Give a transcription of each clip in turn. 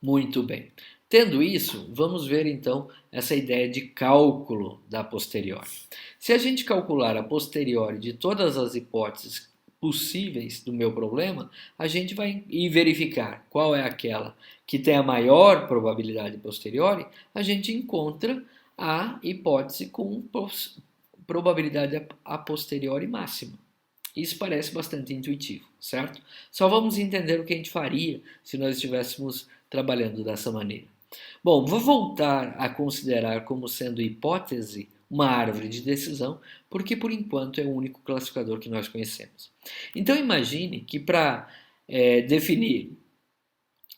Muito bem. Tendo isso, vamos ver então essa ideia de cálculo da posteriori. Se a gente calcular a posteriori de todas as hipóteses possíveis do meu problema, a gente vai verificar qual é aquela que tem a maior probabilidade posteriori, a gente encontra a hipótese com probabilidade a posteriori máxima. Isso parece bastante intuitivo, certo? Só vamos entender o que a gente faria se nós estivéssemos trabalhando dessa maneira. Bom, vou voltar a considerar como sendo hipótese uma árvore de decisão, porque por enquanto é o único classificador que nós conhecemos. Então imagine que para definir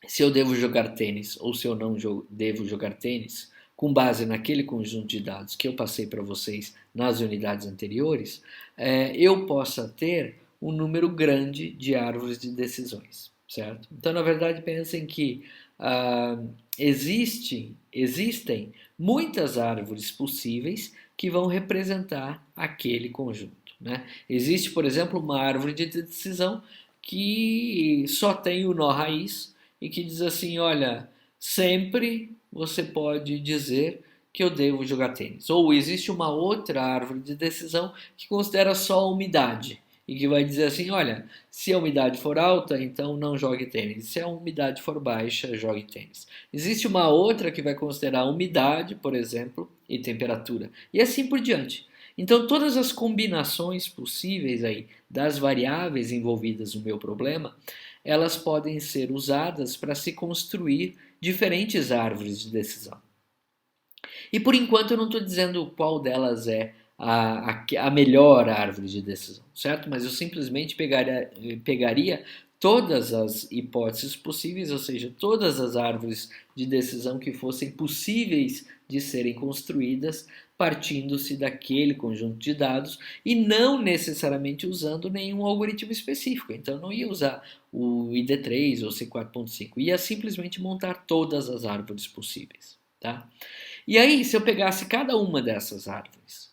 se eu devo jogar tênis ou se eu não devo jogar tênis, com base naquele conjunto de dados que eu passei para vocês nas unidades anteriores, eu possa ter um número grande de árvores de decisões, certo? Então, na verdade, pensem que existem muitas árvores possíveis que vão representar aquele conjunto. Né? Existe, por exemplo, uma árvore de decisão que só tem o nó raiz e que diz assim: olha, sempre você pode dizer que eu devo jogar tênis. Ou existe uma outra árvore de decisão que considera só a umidade e que vai dizer assim: olha, se a umidade for alta, então não jogue tênis. Se a umidade for baixa, jogue tênis. Existe uma outra que vai considerar a umidade, por exemplo, e temperatura, e assim por diante. Então, todas as combinações possíveis aí das variáveis envolvidas no meu problema, elas podem ser usadas para se construir diferentes árvores de decisão. E por enquanto eu não estou dizendo qual delas é a melhor árvore de decisão, certo? Mas eu simplesmente pegaria todas as hipóteses possíveis, ou seja, todas as árvores de decisão que fossem possíveis de serem construídas partindo-se daquele conjunto de dados e não necessariamente usando nenhum algoritmo específico. Então eu não ia usar o ID3 ou C4.5, ia simplesmente montar todas as árvores possíveis, tá? E aí, se eu pegasse cada uma dessas árvores,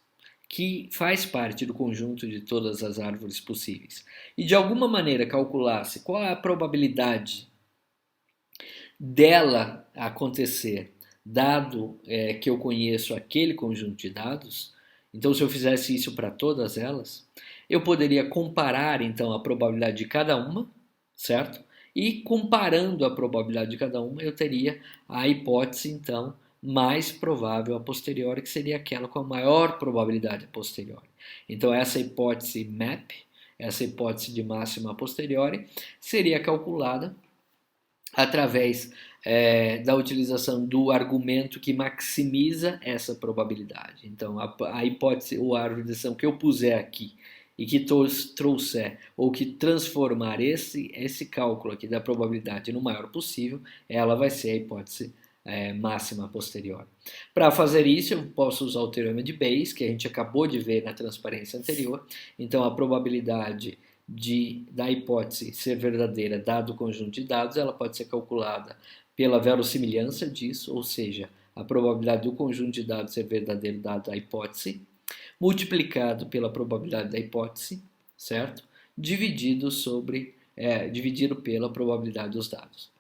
que faz parte do conjunto de todas as árvores possíveis, e de alguma maneira calculasse qual é a probabilidade dela acontecer, dado que eu conheço aquele conjunto de dados, então se eu fizesse isso para todas elas, eu poderia comparar então a probabilidade de cada uma, certo? E comparando a probabilidade de cada uma, eu teria a hipótese então mais provável a posteriori, que seria aquela com a maior probabilidade a posteriori. Então essa hipótese MAP, essa hipótese de máxima a posteriori, seria calculada através da utilização do argumento que maximiza essa probabilidade. Então, a hipótese ou a árvore de decisão que eu puser aqui e que trouxer ou que transformar esse cálculo aqui da probabilidade no maior possível, ela vai ser a hipótese máxima posterior. Para fazer isso, eu posso usar o teorema de Bayes, que a gente acabou de ver na transparência anterior. Então, a probabilidade da hipótese ser verdadeira dado o conjunto de dados, ela pode ser calculada pela verossimilhança disso, ou seja, a probabilidade do conjunto de dados ser verdadeiro dado a hipótese, multiplicado pela probabilidade da hipótese, certo? Dividido pela probabilidade dos dados.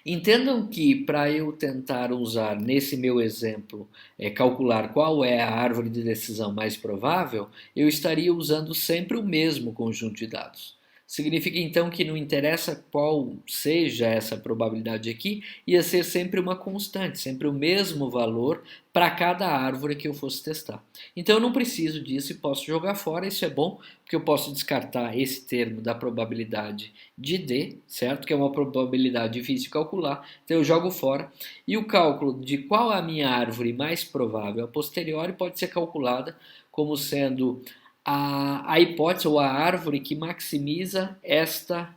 Entendam que para eu tentar usar nesse meu exemplo, calcular qual é a árvore de decisão mais provável, eu estaria usando sempre o mesmo conjunto de dados. Significa então que não interessa qual seja essa probabilidade aqui, ia ser sempre uma constante, sempre o mesmo valor para cada árvore que eu fosse testar. Então eu não preciso disso e posso jogar fora, isso é bom, porque eu posso descartar esse termo da probabilidade de D, certo? Que é uma probabilidade difícil de calcular, então eu jogo fora. E o cálculo de qual a minha árvore mais provável a posteriori pode ser calculada como sendo a hipótese ou a árvore que maximiza esta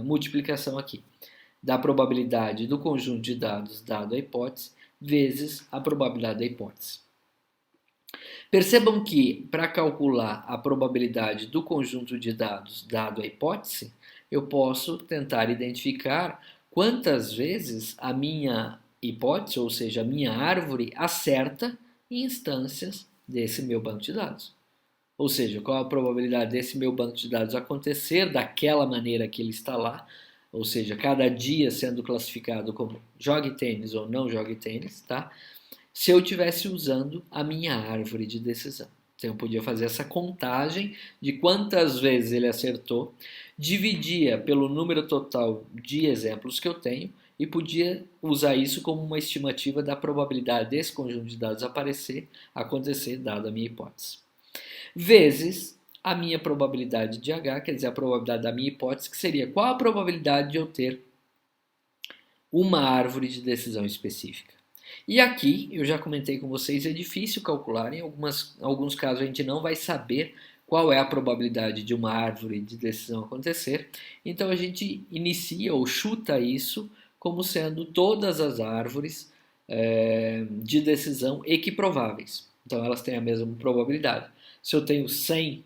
multiplicação aqui da probabilidade do conjunto de dados dado a hipótese vezes a probabilidade da hipótese. Percebam que, para calcular a probabilidade do conjunto de dados dado a hipótese, eu posso tentar identificar quantas vezes a minha hipótese, ou seja, a minha árvore, acerta em instâncias desse meu banco de dados. Ou seja, qual a probabilidade desse meu banco de dados acontecer daquela maneira que ele está lá, ou seja, cada dia sendo classificado como jogue tênis ou não jogue tênis, tá? Se eu estivesse usando a minha árvore de decisão. Então eu podia fazer essa contagem de quantas vezes ele acertou, dividia pelo número total de exemplos que eu tenho e podia usar isso como uma estimativa da probabilidade desse conjunto de dados acontecer, dada a minha hipótese. Vezes a minha probabilidade de H, quer dizer, a probabilidade da minha hipótese, que seria qual a probabilidade de eu ter uma árvore de decisão específica. E aqui, eu já comentei com vocês, é difícil calcular, em alguns casos a gente não vai saber qual é a probabilidade de uma árvore de decisão acontecer, então a gente inicia ou chuta isso como sendo todas as árvores de decisão equiprováveis. Então elas têm a mesma probabilidade. Se eu tenho 100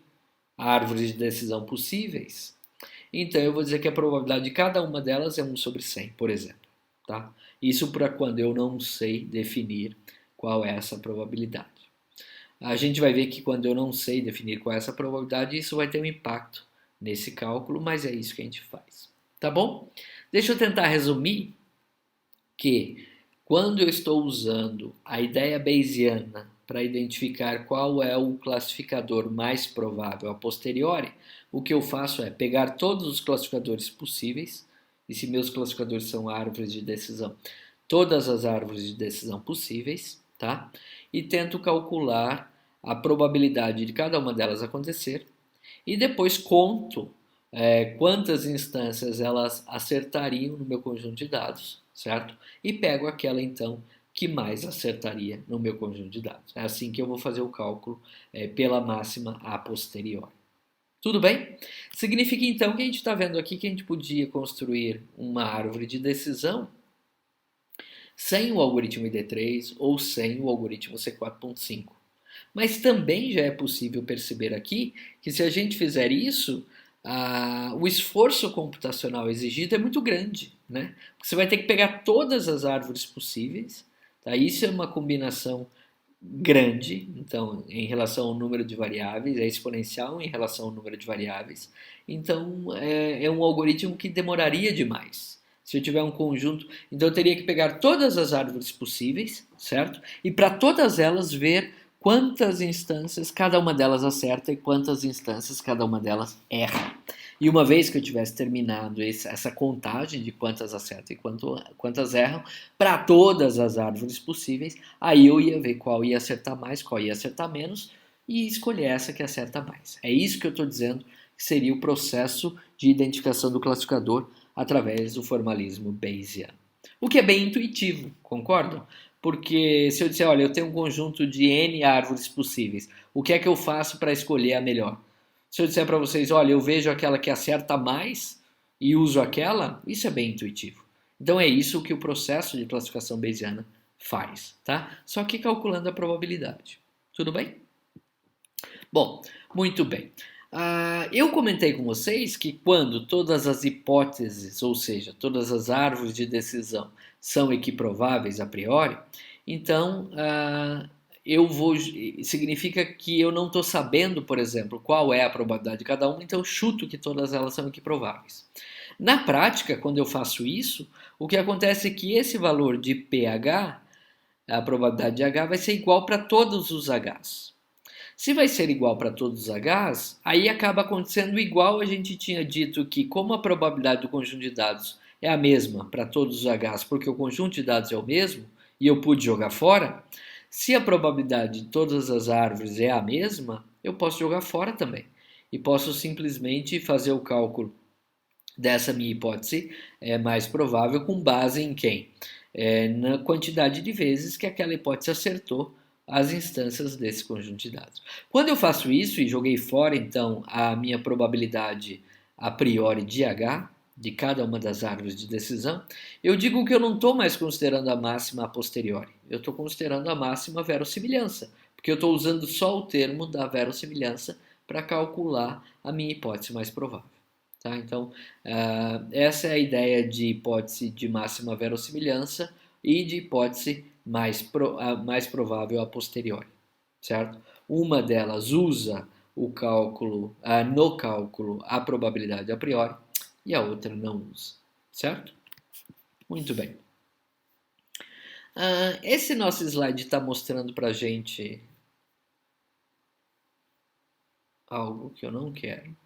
árvores de decisão possíveis, então eu vou dizer que a probabilidade de cada uma delas é 1 sobre 100, por exemplo. Tá? Isso para quando eu não sei definir qual é essa probabilidade. A gente vai ver que quando eu não sei definir qual é essa probabilidade, isso vai ter um impacto nesse cálculo, mas é isso que a gente faz. Tá bom? Deixa eu tentar resumir que quando eu estou usando a ideia bayesiana para identificar qual é o classificador mais provável a posteriori, o que eu faço é pegar todos os classificadores possíveis, e se meus classificadores são árvores de decisão, todas as árvores de decisão possíveis, tá? E tento calcular a probabilidade de cada uma delas acontecer, e depois conto quantas instâncias elas acertariam no meu conjunto de dados, certo? E pego aquela então que mais acertaria no meu conjunto de dados. É assim que eu vou fazer o cálculo pela máxima a posteriori. Tudo bem? Significa então que a gente está vendo aqui que a gente podia construir uma árvore de decisão sem o algoritmo ID3 ou sem o algoritmo C4.5. Mas também já é possível perceber aqui que se a gente fizer isso, o esforço computacional exigido é muito grande, né? Você vai ter que pegar todas as árvores possíveis, tá? Isso é uma combinação grande, então, em relação ao número de variáveis, é exponencial em relação ao número de variáveis. Então, é um algoritmo que demoraria demais. Se eu tiver um conjunto, então eu teria que pegar todas as árvores possíveis, certo? E para todas elas ver quantas instâncias cada uma delas acerta e quantas instâncias cada uma delas erra. E uma vez que eu tivesse terminado essa contagem de quantas acertam e quantas erram, para todas as árvores possíveis, aí eu ia ver qual ia acertar mais, qual ia acertar menos e escolher essa que acerta mais. É isso que eu estou dizendo que seria o processo de identificação do classificador através do formalismo Bayesiano. O que é bem intuitivo, concordam? Porque se eu disser, olha, eu tenho um conjunto de N árvores possíveis, o que é que eu faço para escolher a melhor? Se eu disser para vocês, olha, eu vejo aquela que acerta mais e uso aquela, isso é bem intuitivo. Então é isso que o processo de classificação bayesiana faz, tá? Só que calculando a probabilidade. Tudo bem? Bom, muito bem. Eu comentei com vocês que quando todas as hipóteses, ou seja, todas as árvores de decisão são equiprováveis a priori, então significa que eu não estou sabendo, por exemplo, qual é a probabilidade de cada uma, então eu chuto que todas elas são equiprováveis. Na prática, quando eu faço isso, o que acontece é que esse valor de pH, a probabilidade de H, vai ser igual para todos os Hs. Se vai ser igual para todos os Hs, aí acaba acontecendo igual a gente tinha dito que, como a probabilidade do conjunto de dados é a mesma para todos os Hs, porque o conjunto de dados é o mesmo, e eu pude jogar fora, se a probabilidade de todas as árvores é a mesma, eu posso jogar fora também. E posso simplesmente fazer o cálculo dessa minha hipótese mais provável com base em quem? Na quantidade de vezes que aquela hipótese acertou as instâncias desse conjunto de dados. Quando eu faço isso e joguei fora, então, a minha probabilidade a priori de H, de cada uma das árvores de decisão, eu digo que eu não estou mais considerando a máxima a posteriori. Eu estou considerando a máxima verossimilhança, porque eu estou usando só o termo da verossimilhança para calcular a minha hipótese mais provável. Tá? Então, essa é a ideia de hipótese de máxima verossimilhança e de hipótese mais provável a posteriori, certo? Uma delas usa o cálculo, no cálculo a probabilidade a priori e a outra não usa. certo? Muito bem. Esse nosso slide está mostrando para a gente algo que eu não quero.